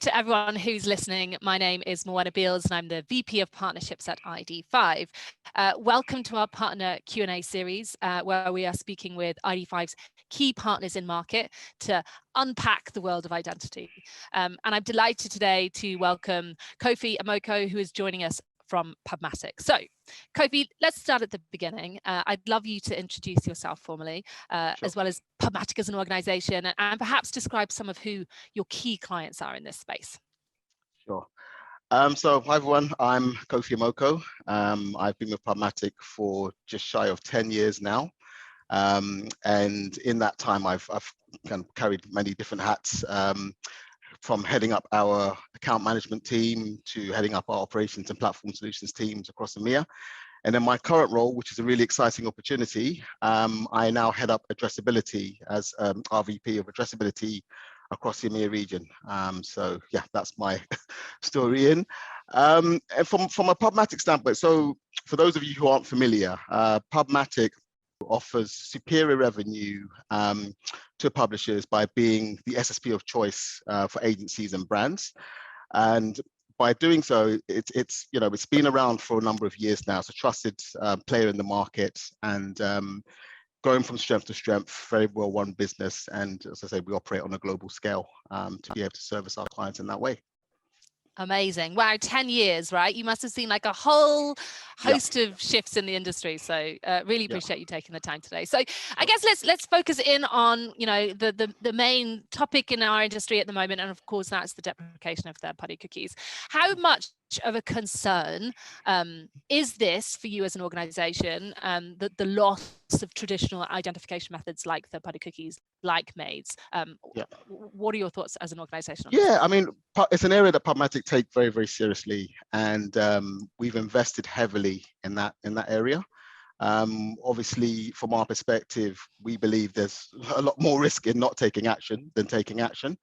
to everyone who's listening. My name is Moana Beals and I'm the VP of Partnerships at ID5. Welcome to our partner Q&A series where we are speaking with ID5's key partners in market to unpack the world of identity. And I'm delighted today to welcome Kofi Amoako, who is joining us from PubMatics. So, Kofi, let's start at the beginning. I'd love you to introduce yourself formally, Sure. as well as PubMatic as an organization, and perhaps describe some of who your key clients are in this space. Sure. So, hi everyone, I'm Kofi Amoako. I've been with PubMatic for just shy of 10 years now. And in that time, I've kind of carried many different hats, from heading up our account management team to heading up our operations and platform solutions teams across EMEA. And in my current role, which is a really exciting opportunity, I now head up Addressability as our VP of Addressability across the EMEA region. So yeah, that's my story in. And from a PubMatic standpoint, so for those of you who aren't familiar, PubMatic offers superior revenue to publishers by being the SSP of choice for agencies and brands. And by doing so, it's been around for a number of years now. It's a trusted player in the market and going from strength to strength, very well run business. And as I say, we operate on a global scale to be able to service our clients in that way. Amazing. Wow, 10 years, right? You must have seen like a whole host of shifts in the industry. So really appreciate you taking the time today. So I guess let's focus in on, the main topic in our industry at the moment. And of course, that's the deprecation of third-party cookies. How much of a concern is this for you as an organization, the loss of traditional identification methods like third-party cookies, like maids? What are your thoughts as an organization on this? I mean, it's an area that PubMatic take very, very seriously, and we've invested heavily in that area. Obviously, from our perspective, we believe there's a lot more risk in not taking action than taking action.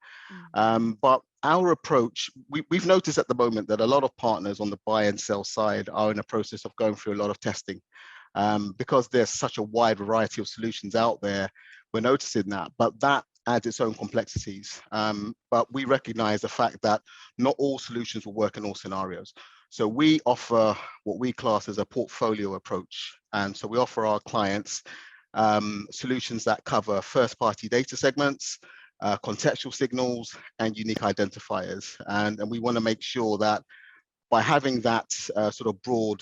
But our approach, we've noticed at the moment that a lot of partners on the buy and sell side are in a process of going through a lot of testing. Because there's such a wide variety of solutions out there, we're noticing that, but that adds its own complexities. But we recognize the fact that not all solutions will work in all scenarios. So we offer what we class as a portfolio approach. And so we offer our clients solutions that cover first-party data segments, contextual signals, and unique identifiers. And we want to make sure that by having that sort of broad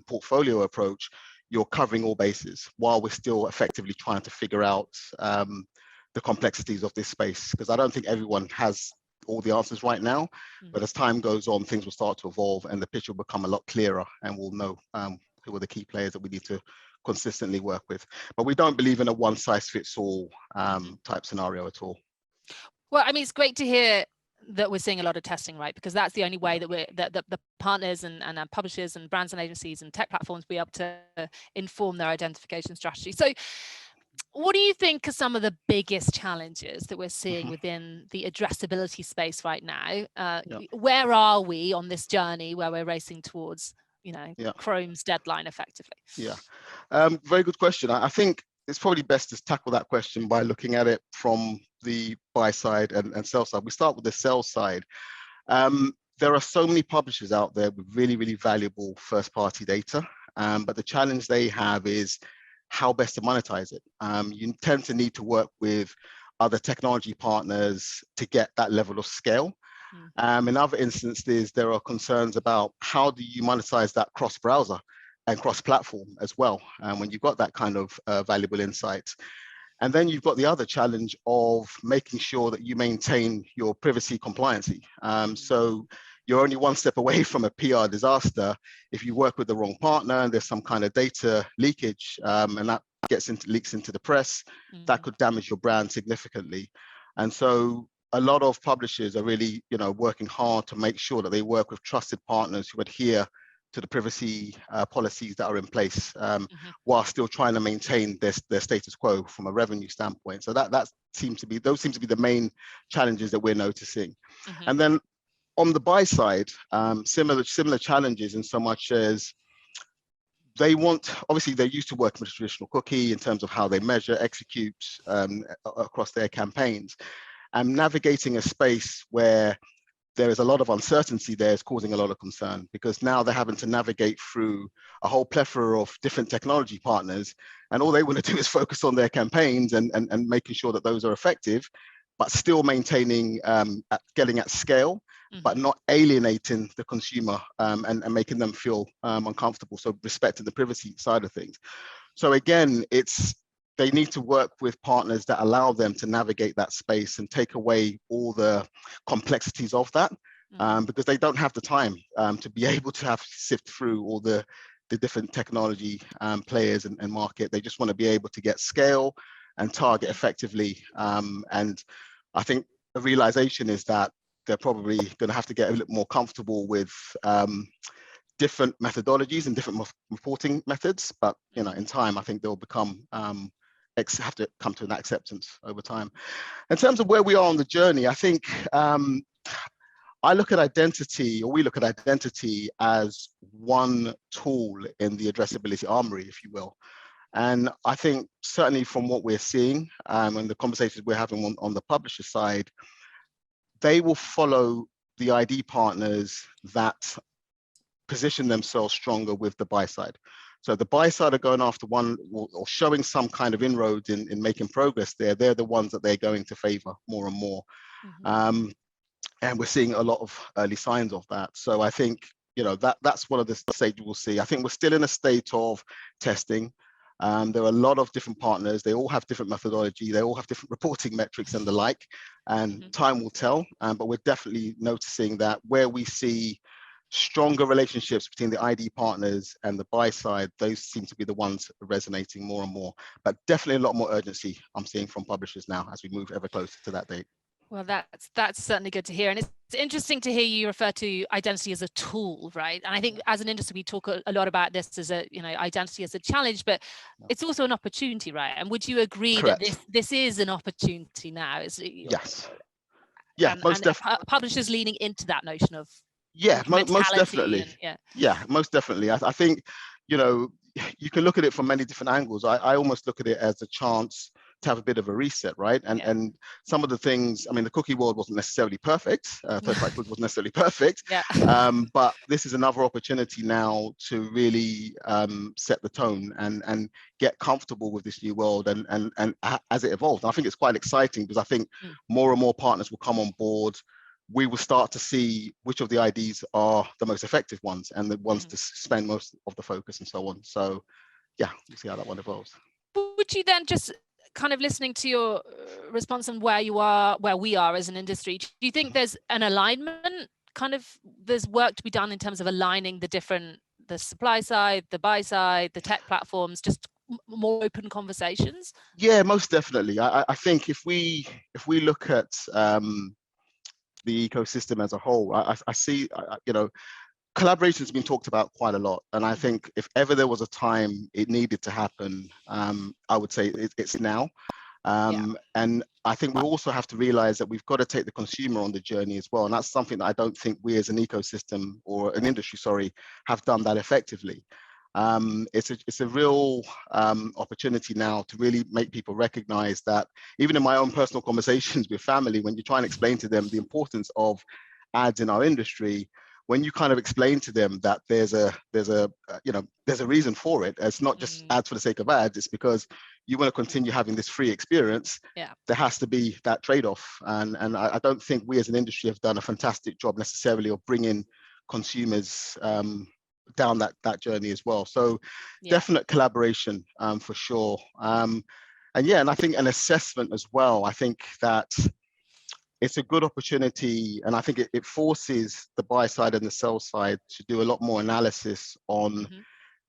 portfolio approach, you're covering all bases while we're still effectively trying to figure out the complexities of this space, because I don't think everyone has all the answers right now, but as time goes on, things will start to evolve and the picture will become a lot clearer and we'll know who are the key players that we need to consistently work with. But we don't believe in a one-size-fits-all type scenario at all. Well, I mean, it's great to hear that we're seeing a lot of testing, right? Because that's the only way that the partners and publishers and brands and agencies and tech platforms be able to inform their identification strategy. So what do you think are some of the biggest challenges that we're seeing within the addressability space right now? Where are we on this journey where we're racing towards, Chrome's deadline effectively? Very good question. I think it's probably best to tackle that question by looking at it from the buy side and sell side. We start with the sell side. There are so many publishers out there with really, really valuable first-party data, but the challenge they have is how best to monetize it. You tend to need to work with other technology partners to get that level of scale. In other instances, there are concerns about how do you monetize that cross-browser and cross-platform as well, when you've got that kind of valuable insight. And then you've got the other challenge of making sure that you maintain your privacy compliancy. So you're only one step away from a PR disaster if you work with the wrong partner and there's some kind of data leakage, and that leaks into the press. That could damage your brand significantly. And so a lot of publishers are really, working hard to make sure that they work with trusted partners who adhere to the privacy policies that are in place, while still trying to maintain their status quo from a revenue standpoint. So those seem to be the main challenges that we're noticing. And then on the buy side, similar challenges in so much as obviously they're used to working with a traditional cookie in terms of how they measure, execute across their campaigns, and navigating a space where there is a lot of uncertainty there is causing a lot of concern, because now they're having to navigate through a whole plethora of different technology partners, and all they want to do is focus on their campaigns and making sure that those are effective, but still maintaining getting at scale, but not alienating the consumer and making them feel uncomfortable. So respecting the privacy side of things. So again, they need to work with partners that allow them to navigate that space and take away all the complexities of that, because they don't have the time to be able to have sift through all the different technology players and market. They just want to be able to get scale and target effectively. And I think the realization is that they're probably going to have to get a little more comfortable with different methodologies and different reporting methods. But in time, I think they'll become have to come to an acceptance over time. In terms of where we are on the journey, I think we look at identity as one tool in the addressability armory, if you will. And I think certainly from what we're seeing and the conversations we're having on the publisher side, they will follow the ID partners that position themselves stronger with the buy side. So the buy side are going after one or showing some kind of inroads in making progress there. They're the ones that they're going to favor more and more. And we're seeing a lot of early signs of that. So I think, that's one of the stages we'll see. I think we're still in a state of testing. There are a lot of different partners. They all have different methodology. They all have different reporting metrics and the like, and time will tell. But we're definitely noticing that where we see stronger relationships between the ID partners and the buy side, those seem to be the ones resonating more and more. But definitely a lot more urgency I'm seeing from publishers now as we move ever closer to that date. Well, that's certainly good to hear. And it's interesting to hear you refer to identity as a tool, right? And I think as an industry, we talk a lot about this as identity as a challenge, but it's also an opportunity, right? And would you agree Correct. that this is an opportunity now? Yes. Yeah, most definitely. Publishers leaning into that notion of most definitely. Most definitely. I think, you can look at it from many different angles. I almost look at it as a chance to have a bit of a reset, right? And some of the things, the cookie world wasn't necessarily perfect. Third-party cookie wasn't necessarily perfect. But this is another opportunity now to really set the tone and get comfortable with this new world and as it evolves. And I think it's quite exciting because I think more and more partners will come on board. We will start to see which of the IDs are the most effective ones and the ones to spend most of the focus and so on. So we'll see how that one evolves. Would you then, just kind of listening to your response on where we are as an industry, do you think there's an alignment, there's work to be done in terms of aligning the supply side, the buy side, the tech platforms, just more open conversations? Yeah, most definitely. I think if we look at the ecosystem as a whole, I see, collaboration has been talked about quite a lot. And I think if ever there was a time it needed to happen, I would say it's now. And I think we also have to realize that we've got to take the consumer on the journey as well. And that's something that I don't think we as an ecosystem or an industry, have done that effectively. It's a real opportunity now to really make people recognize that even in my own personal conversations with family, when you try and explain to them the importance of ads in our industry, when you kind of explain to them that there's a reason for it, it's not just ads for the sake of ads, it's because you want to continue having this free experience. There has to be that trade-off. And I don't think we as an industry have done a fantastic job necessarily of bringing consumers down that journey as well. So definite collaboration for sure. And I think an assessment as well. I think that it's a good opportunity, and I think it forces the buy side and the sell side to do a lot more analysis on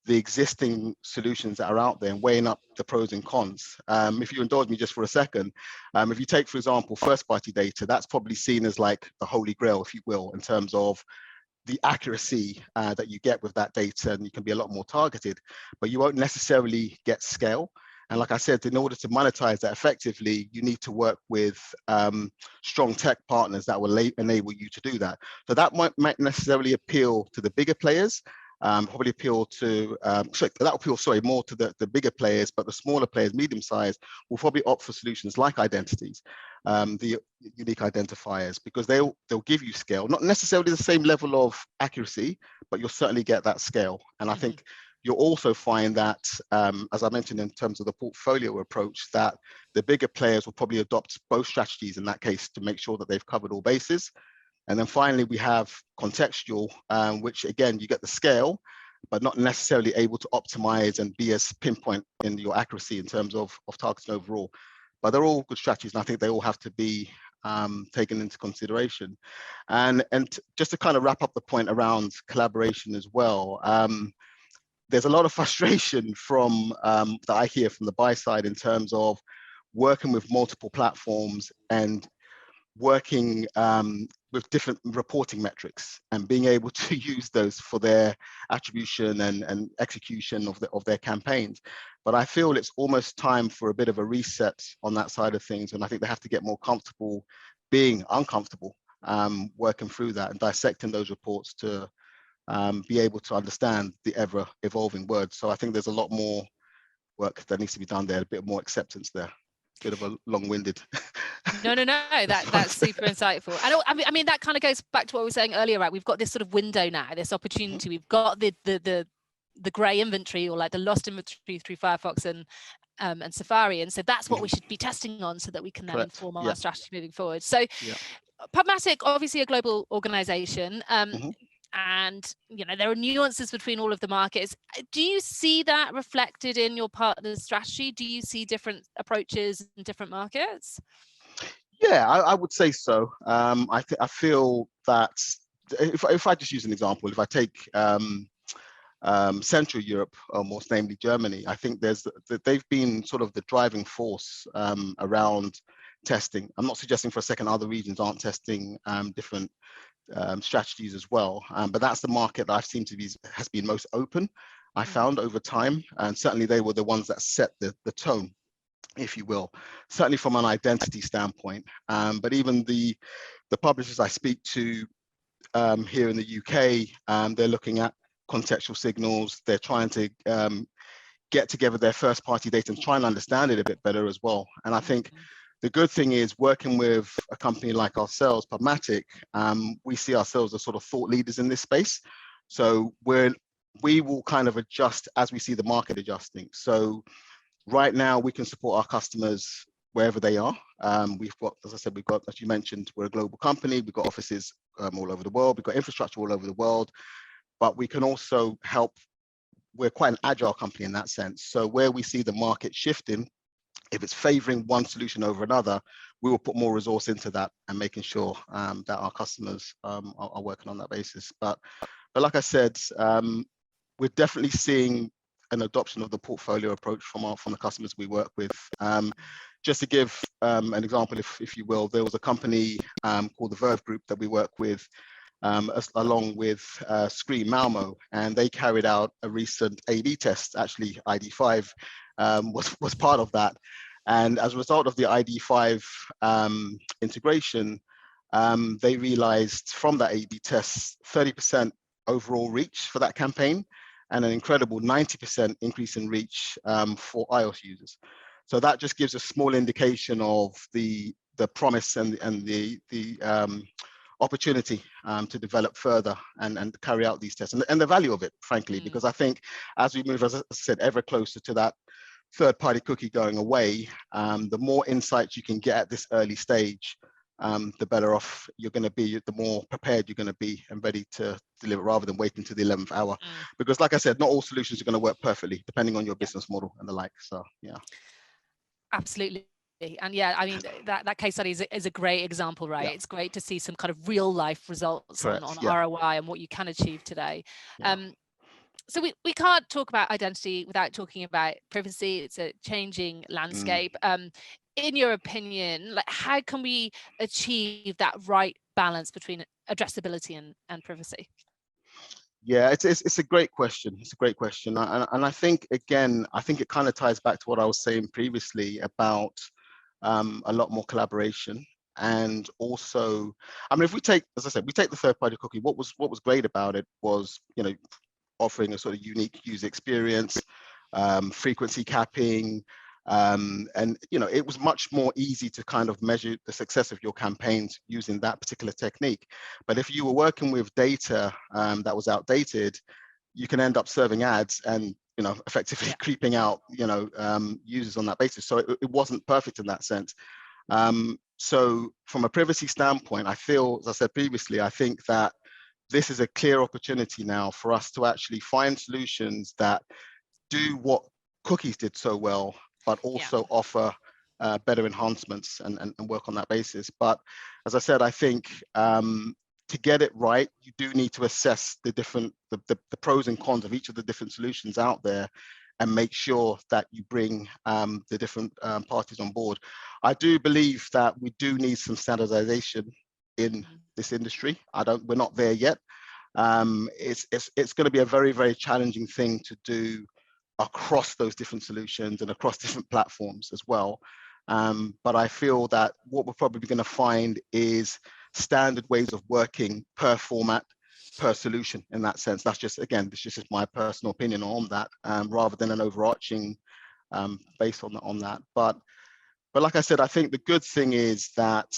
the existing solutions that are out there and weighing up the pros and cons. If you indulge me just for a second, if you take, for example, first-party data, that's probably seen as like the holy grail, if you will, in terms of the accuracy that you get with that data, and you can be a lot more targeted, but you won't necessarily get scale. And like I said, in order to monetize that effectively, you need to work with strong tech partners that will enable you to do that. So that might necessarily appeal to the bigger players, probably appeal to, more to the bigger players, but the smaller players, medium size, will probably opt for solutions like identities, the unique identifiers, because they'll give you scale, not necessarily the same level of accuracy, but you'll certainly get that scale. And I think you'll also find that, as I mentioned in terms of the portfolio approach, that the bigger players will probably adopt both strategies in that case to make sure that they've covered all bases. And then finally, we have contextual, which again, you get the scale, but not necessarily able to optimize and be as pinpoint in your accuracy in terms of targeting overall. But they're all good strategies, and I think they all have to be taken into consideration. And just to kind of wrap up the point around collaboration as well, there's a lot of frustration from that I hear from the buy side in terms of working with multiple platforms and working with different reporting metrics and being able to use those for their attribution and execution of their campaigns. But I feel it's almost time for a bit of a reset on that side of things, and I think they have to get more comfortable being uncomfortable, working through that and dissecting those reports to be able to understand the ever evolving words. So I think there's a lot more work that needs to be done there, a bit more acceptance there. Bit of a long-winded. No, that's super insightful. And I mean, that kind of goes back to what we were saying earlier, right? We've got this sort of window now, this opportunity. We've got the gray inventory, or like the lost inventory through Firefox and Safari, and so that's what we should be testing on, so that we can then inform our strategy moving forward. So, PubMatic, obviously a global organization. And there are nuances between all of the markets. Do you see that reflected in your partner's strategy? Do you see different approaches in different markets? Yeah, I would say so. I feel that if I just use an example, if I take Central Europe, or most namely Germany, I think they've been sort of the driving force around testing. I'm not suggesting for a second other regions aren't testing different strategies as well, but that's the market that I've seen has been most open, I found, over time, and certainly they were the ones that set the tone, if you will, certainly from an identity standpoint. But even the publishers I speak to here in the UK, they're looking at contextual signals. They're trying to get together their first party data and try and understand it a bit better as well. And I think the good thing is, working with a company like ourselves, PubMatic, we see ourselves as sort of thought leaders in this space. So we will kind of adjust as we see the market adjusting. So right now we can support our customers wherever they are. We've got, as I said, as you mentioned, we're a global company. We've got offices all over the world. We've got infrastructure all over the world, but we can also help. We're quite an agile company in that sense. So where we see the market shifting, if it's favoring one solution over another, we will put more resource into that and making sure that our customers are working on that basis. But like I said, we're definitely seeing an adoption of the portfolio approach from the customers we work with. Just to give an example, if you will, there was a company called the Verve Group that we work with, along with Scream Malmo, and they carried out a recent A/B test. Actually, ID5 was part of that, and as a result of the ID5 integration, they realized from that A/B test 30% overall reach for that campaign, and an incredible 90% increase in reach for iOS users. So that just gives a small indication of the promise and the opportunity to develop further and carry out these tests, and the value of it, frankly, because I think as we move, as I said, ever closer to that third-party cookie going away, the more insights you can get at this early stage, the better off you're going to be, the more prepared you're going to be and ready to deliver, rather than waiting to the 11th hour. Because like I said, not all solutions are going to work perfectly, depending on your business model and the like. So yeah. Absolutely. And yeah, I mean, that case study is a great example, right? It's great to see some kind of real life results on ROI and what you can achieve today. So we can't talk about identity without talking about privacy. It's a changing landscape. In your opinion, like, how can we achieve that right balance between addressability and privacy? Yeah, it's a great question. It's a great question. And I think, again, I think it kind of ties back to what I was saying previously about a lot more collaboration. And also, I mean, if we take, as I said, we take the third-party cookie, what was great about it was, offering a sort of unique user experience, frequency capping, and it was much more easy to kind of measure the success of your campaigns using that particular technique. But if you were working with data that was outdated, you can end up serving ads and effectively creeping out users on that basis. So it wasn't perfect in that sense. So from a privacy standpoint, I feel, as I said previously, I think that this is a clear opportunity now for us to actually find solutions that do what cookies did so well, but also offer better enhancements and work on that basis. But as I said, I think to get it right, you do need to assess the pros and cons of each of the different solutions out there and make sure that you bring the different parties on board. I do believe that we do need some standardization in this industry. We're not there yet. It's going to be a very, very challenging thing to do across those different solutions and across different platforms as well. But I feel that what we're probably going to find is standard ways of working per format, per solution in that sense. That's just, again, this is just my personal opinion on that, rather than an overarching based on that. But like I said, I think the good thing is that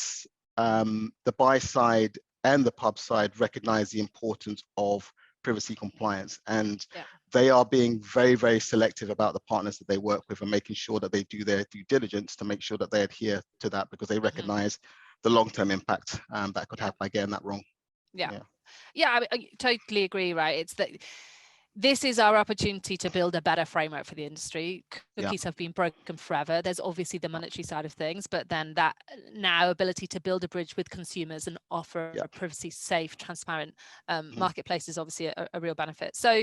the buy side and the pub side recognize the importance of privacy compliance, and they are being very, very selective about the partners that they work with and making sure that they do their due diligence to make sure that they adhere to that, because they recognize the long-term impact that could have by getting that wrong. I totally agree, right? It's that this is our opportunity to build a better framework for the industry. Cookies have been broken forever. There's obviously the monetary side of things, but then that now ability to build a bridge with consumers and offer a privacy safe, transparent marketplace is obviously a real benefit. So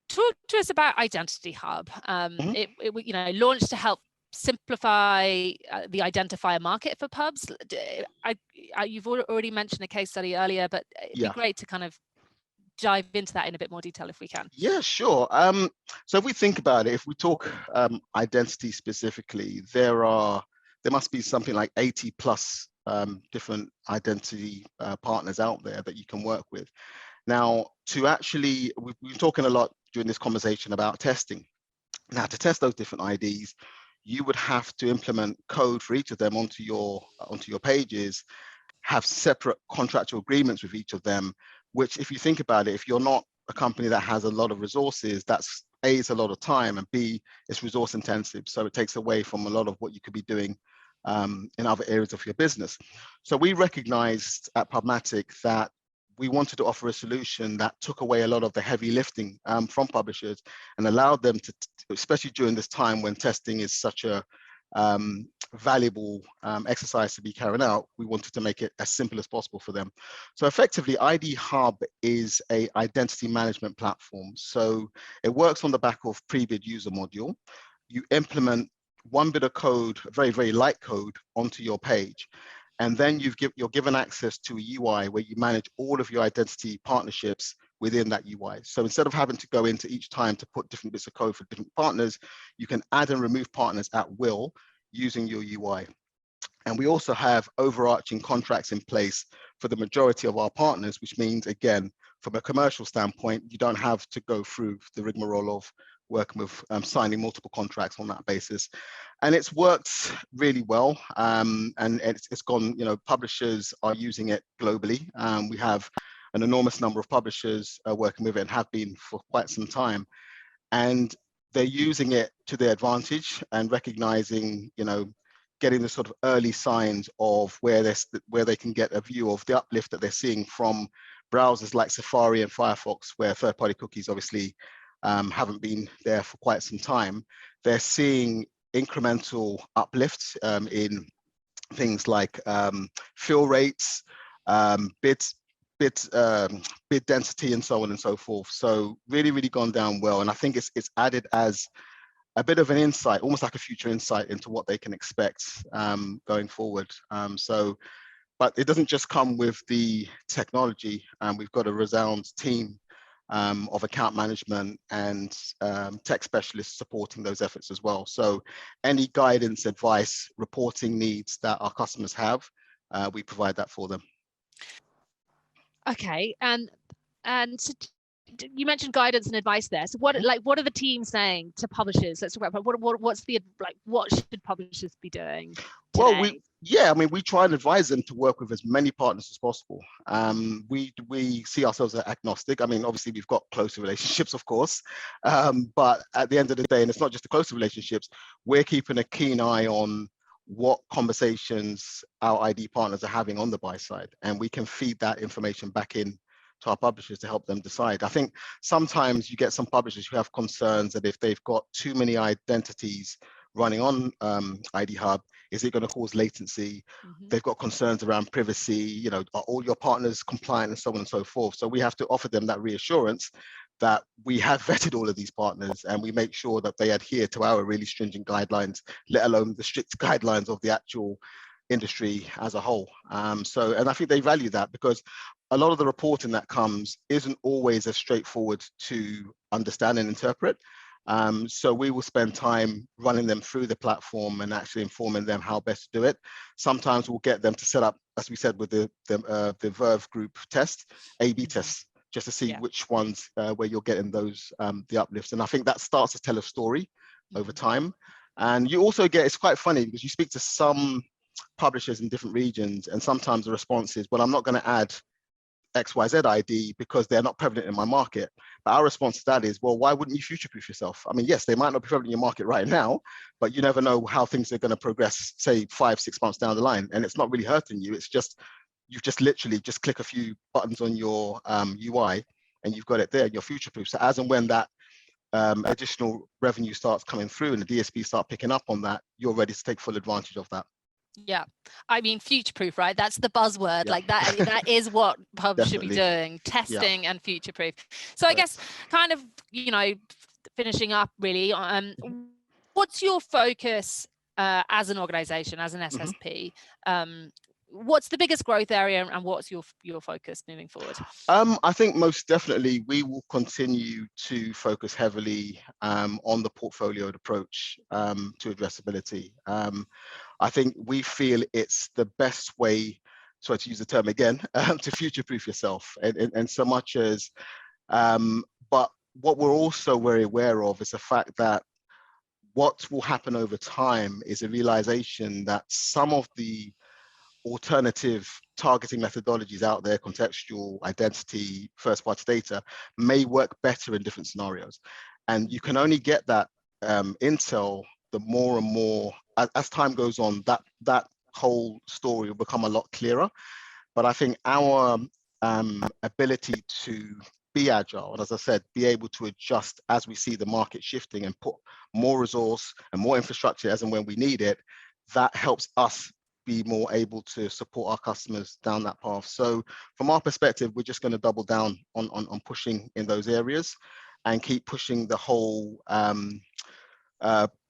talk to us about Identity Hub. It launched to help simplify the identifier market for pubs. You've already mentioned a case study earlier, but it'd be great to kind of dive into that in a bit more detail if we can. Yeah, sure. So if we think about it, if we talk identity specifically, there must be something like 80 plus different identity partners out there that you can work with. Now, we've been talking a lot during this conversation about testing. Now, to test those different IDs, you would have to implement code for each of them onto your pages, have separate contractual agreements with each of them, which, if you think about it, if you're not a company that has a lot of resources, that's A, it's a lot of time, and B, it's resource intensive. So it takes away from a lot of what you could be doing in other areas of your business. So we recognized at PubMatics that we wanted to offer a solution that took away a lot of the heavy lifting from publishers and allowed them to, especially during this time when testing is such a valuable exercise to be carried out, we wanted to make it as simple as possible for them. So effectively, ID Hub is a identity management platform. So it works on the back of pre-bid user module. You implement one bit of code, very, very light code, onto your page. And then you're given access to a UI where you manage all of your identity partnerships within that UI. So instead of having to go into each time to put different bits of code for different partners, you can add and remove partners at will using your UI. And we also have overarching contracts in place for the majority of our partners, which means, again, from a commercial standpoint, you don't have to go through the rigmarole of working with signing multiple contracts on that basis. And it's worked really well. And it's gone, publishers are using it globally. We have an enormous number of publishers working with it and have been for quite some time. And they're using it to their advantage and recognizing, getting the sort of early signs of where they can get a view of the uplift that they're seeing from browsers like Safari and Firefox, where third-party cookies obviously haven't been there for quite some time. They're seeing incremental uplifts in things like fill rates, bid density, and so on and so forth. So really, really gone down well. And I think it's added as a bit of an insight, almost like a future insight into what they can expect going forward. But it doesn't just come with the technology. We've got a resound team of account management and tech specialists supporting those efforts as well. So any guidance, advice, reporting needs that our customers have, we provide that for them. Okay, and so you mentioned guidance and advice there. So what are the teams saying to publishers? Let's talk about what should publishers be doing today? Well, we try and advise them to work with as many partners as possible. We see ourselves as agnostic. I mean, obviously we've got closer relationships, of course, but at the end of the day, and it's not just the closer relationships, we're keeping a keen eye on what conversations our ID partners are having on the buy side, and we can feed that information back in to our publishers to help them decide. I think sometimes you get some publishers who have concerns that if they've got too many identities running on ID Hub, is it going to cause latency? They've got concerns around privacy, are all your partners compliant, and so on and so forth. So we have to offer them that reassurance that we have vetted all of these partners and we make sure that they adhere to our really stringent guidelines, let alone the strict guidelines of the actual industry as a whole. And I think they value that, because a lot of the reporting that comes isn't always as straightforward to understand and interpret. So we will spend time running them through the platform and actually informing them how best to do it. Sometimes we'll get them to set up, as we said with the Verve group test, A/B tests, just to see which ones where you're getting those the uplifts. And I think that starts to tell a story over time. And you also get, it's quite funny because you speak to some publishers in different regions, and sometimes the response is, well, I'm not going to add XYZ ID because they're not prevalent in my market. But our response to that is, well, why wouldn't you future-proof yourself? I mean, yes, they might not be prevalent in your market right now, but you never know how things are going to progress, say 5-6 months down the line, and it's not really hurting you. It's just, you've just literally just click a few buttons on your UI and you've got it there, you're future-proof. So as and when that additional revenue starts coming through and the DSP start picking up on that, you're ready to take full advantage of that. Yeah, I mean, future-proof, right? That's the buzzword. Like that is what pubs should be doing, testing and future-proof. So I guess kind of, finishing up really, what's your focus as an organization, as an SSP? What's the biggest growth area and what's your focus moving forward? I think most definitely we will continue to focus heavily on the portfolioed approach to addressability. I think we feel it's the best way, sorry to use the term again, to future-proof yourself. And so much as, but what we're also very aware of is the fact that what will happen over time is a realization that some of the alternative targeting methodologies out there, contextual, identity, first-party data, may work better in different scenarios. And you can only get that intel the more and more, as time goes on, that whole story will become a lot clearer. But I think our ability to be agile, and as I said, be able to adjust as we see the market shifting and put more resource and more infrastructure as and when we need it, that helps us be more able to support our customers down that path. So from our perspective, we're just going to double down on pushing in those areas and keep pushing the whole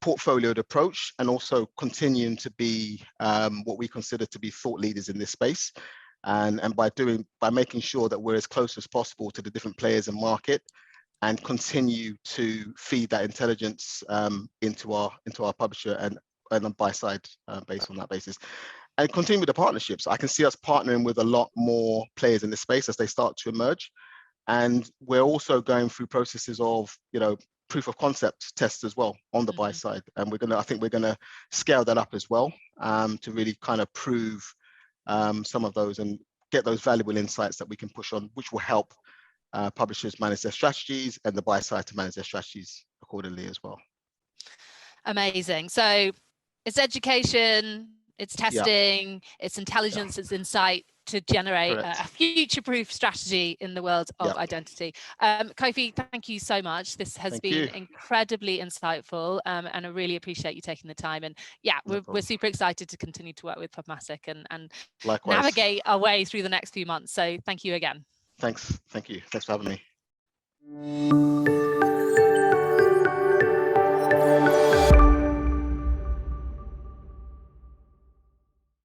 portfolioed approach, and also continuing to be what we consider to be thought leaders in this space. And by making sure that we're as close as possible to the different players in market and continue to feed that intelligence into our publisher and on buy side based on that basis, and continue with the partnerships. I can see us partnering with a lot more players in this space as they start to emerge, and we're also going through processes of proof of concept tests as well on the buy side, and I think we're gonna scale that up as well to really kind of prove some of those and get those valuable insights that we can push on, which will help publishers manage their strategies and the buy side to manage their strategies accordingly as well. Amazing. So it's education, it's testing, it's intelligence, it's insight to generate a future-proof strategy in the world of identity. Kofi, thank you so much. This has been incredibly insightful, and I really appreciate you taking the time. And we're super excited to continue to work with PubMatic and navigate our way through the next few months. So thank you again. Thanks. Thank you. Thanks for having me.